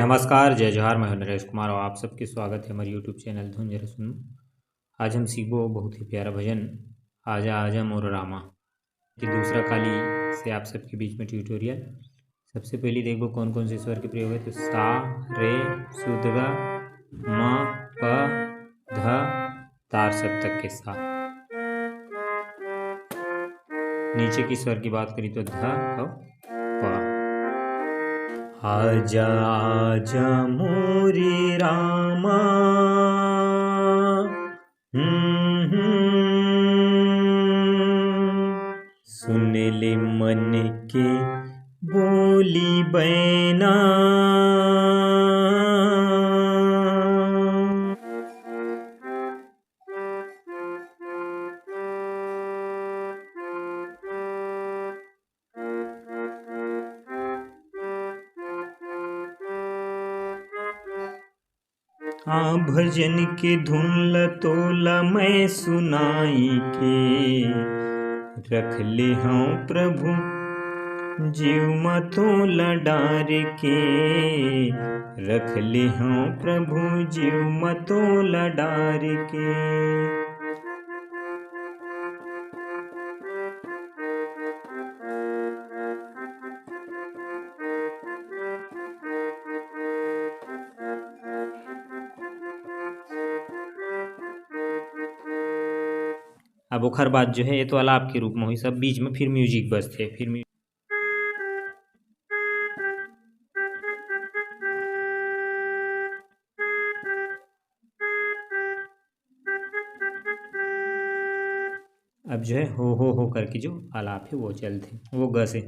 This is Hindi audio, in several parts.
नमस्कार, जय जोहार। मैं हूं नरेश कुमार और आप सबके स्वागत है हमारे यूट्यूब चैनल धुन जरा सुनो। आज हम सीखो बहुत ही प्यारा भजन आजा आजा मोर रामा कि दूसरा काली से आप सबके बीच में ट्यूटोरियल। सबसे पहले देखो कौन कौन से स्वर के प्रयोग है। तो सा, रे, सुधगा, म, प, ध, तार सप्तक के साथ। नीचे की स्वर की बात करी तो ध और प। आजा आजा मोरे रामा, सुन ले मन के बोली बैना। भजन के धुन लतोला मैं सुनाई के, रख ले हूँ प्रभु जीव मतोला डार के। रख ले हूँ प्रभु जीव मतोला डार के। अब ओखर बाद जो है ये तो आलाप के रूप में हुई, सब बीच में फिर म्यूजिक बजते फिर अब जो है हो करके जो आलाप है वो चलते, वो ग से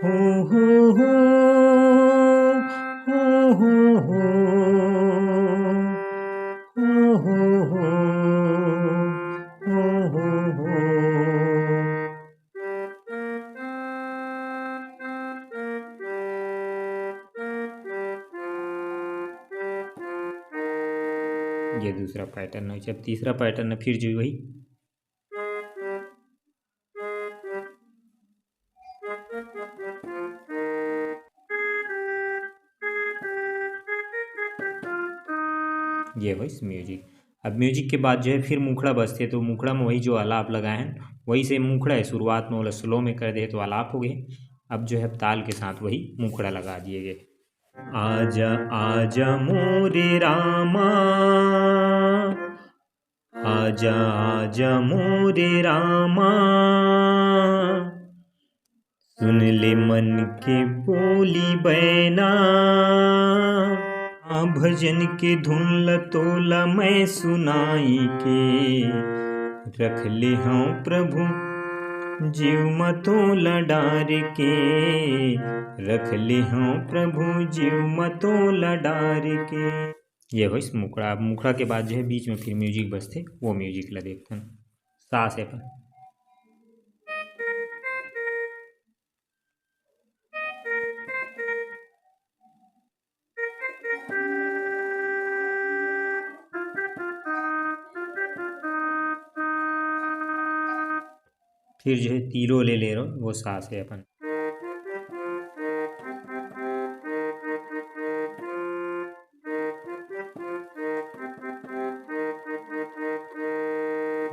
हो हो हो हो हो हो हो हो हो हो। ये दूसरा पैटर्न है। जब तीसरा पैटर्न है फिर जो वही ये वही म्यूजिक। अब म्यूजिक के बाद जो है फिर मुखड़ा बजते, तो मुखड़ा में वही जो आलाप लगाए हैं वही से मुखड़ा है। शुरुआत में वाला स्लो में कर दे तो आलाप हो गए। अब जो है ताल के साथ वही मुखड़ा लगा दिए गए। आजा आजा मोरे रामा, आजा आजा मोरे रामा, सुन ले मन के बोली बैना। भजन के धुन लतोला मैं सुनाई के, रख ले हूँ प्रभु जीव मतोला डार के। रख ले हूँ प्रभु जीव मतोला डार के। ये हो मुखड़ा। मुखड़ा के बाद जो है बीच में फिर म्यूजिक बजते, वो म्यूजिक ला देखते हैं। सा से पर फिर जो है तीरो ले रो, वो सा से अपन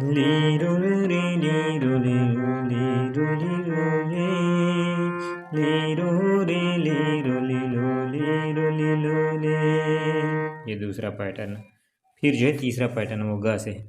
लीरो रे लीरो लीरो लीरो रे लीरो रे लीरो लीरो लीरो लीरो रे। ये दूसरा पैटर्न। फिर जो है तीसरा पैटर्न वो ग से।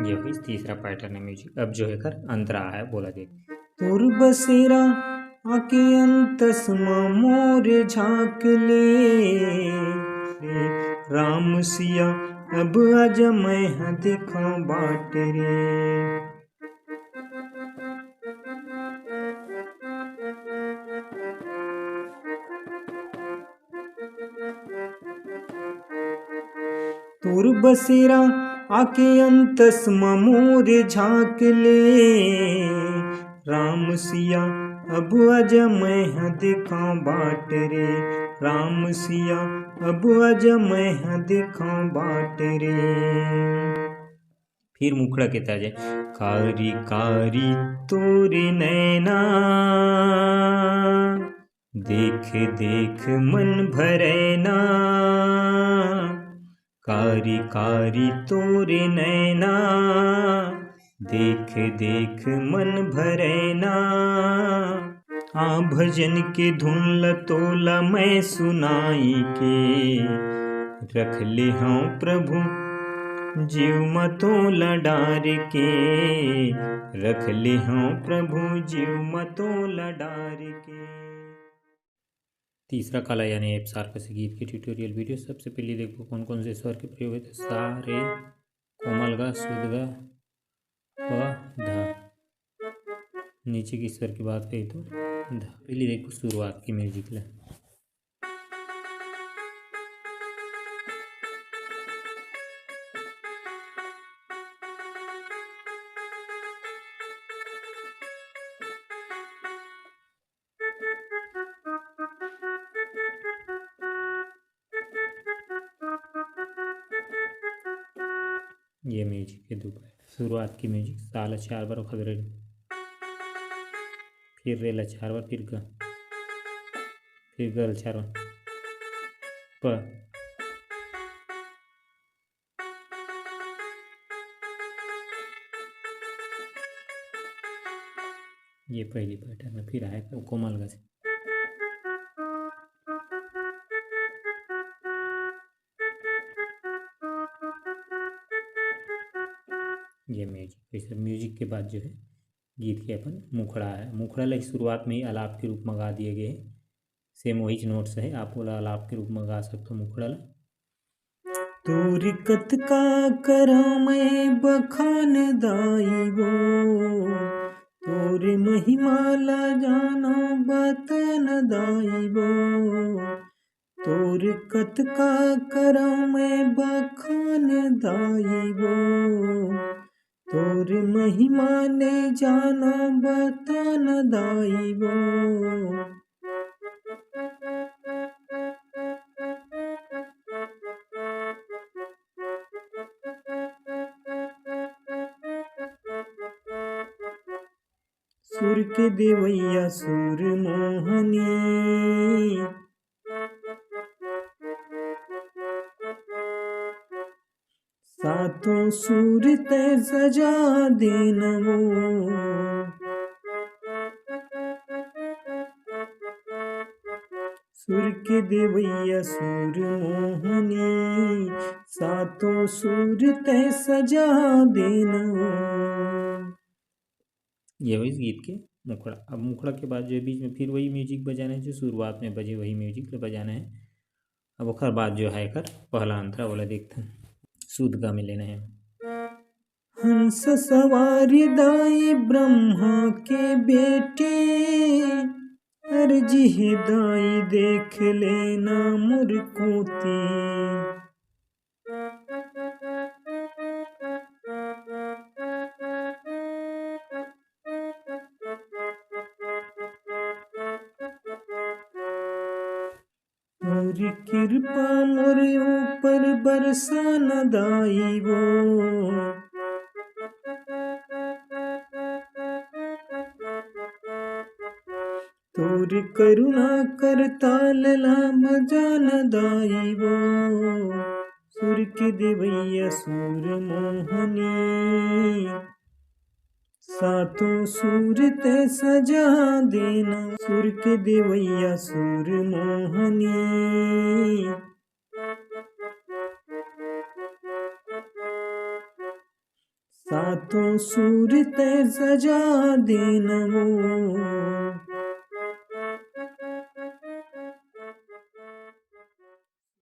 ये हुई तीसरा पैटर्न है म्यूजिक। अब जो है कर अंतरा है, बोला देख। तुर बसेरा आके अंतस मोर झांक ले, राम सिया अब आज मैं देखा बाट रे। तुर बसेरा आके अंतस मोर झांक ले, राम सिया अब आजा मैं हाँ दिखाऊं बाट रे, राम सिया अब आजा मैं हाँ दिखाऊं बाट रे। फिर मुखड़ा कहता है कारी कारी तोरे नैना, देख देख मन भरेना, कारी कारी तोरे नैना, देख देख मन भरेना। आ भजन के धुन लतोला मैं सुनाई के, रख ले हाँ प्रभु जीव मतोला डार के, रख ले हाँ प्रभु जीव मतोला डार के। तीसरा काला यानी एपसार से गीत के ट्यूटोरियल वीडियो। सबसे पहले देखो कौन कौन से स्वर के प्रयोग है। सा रे कोमल गा शुद्ध गा प ध। नीचे की स्वर की बात कही तो ध। पहले देखो शुरुआत की म्यूजिक ले। ये म्यूजिक के दो शुरुआत की म्यूजिक। साला 4 बार खदरे, फिर रेला 4 बार, फिर ग, फिर गल 4 बार प। ये पहली पैटर्न है। फिर आएगा कोमल गा से। ये म्यूजिक। इस म्यूजिक के बाद जो है गीत के अपन मुखड़ा है। मुखड़ा लग शुरुआत में ही आलाप के रूप में गा दिए गए हैं। सेम वही नोट्स है, आप बोला आलाप के रूप में गा सकते हो मुखड़ा ला। तोर कत का करा मैं बखान दाई वो, तोर महिमा ला जाना बतन दाई वो, तोर कत का करा मैं बखान दाई वो, तोर महिमा ने जाना बतन दाई वो। सुर के देवैया सुर मोहनी, सातों सुर ते सजा देना वो, सुर के देवैया सुर मोहनी, सातों सुर ते सजा देना वो। ये इस गीत के मुखड़ा। अब मुखड़ा के बाद जो बीच में फिर वही म्यूजिक बजाना है जो शुरुआत में बजे, वही म्यूजिक बजाना है। अब ओकर बाद जो है कर पहला अंतरा वाला देखते हैं। शुद्ध गा में लेना है। हंस सवारी दाई ब्रह्मा के बेटे, अर्जी है दाई देख लेना मुरकोती, मोरी कृपा मोरे ऊपर बरसान दाई वो, तोर करुणा करताल ला मजान दाई वो, सुर के देवैया सुर मोहनी, सातों सुर ते सजा देना, सुर के देवैया सुर मोहनी, सातों सुर ते सजा देना वो।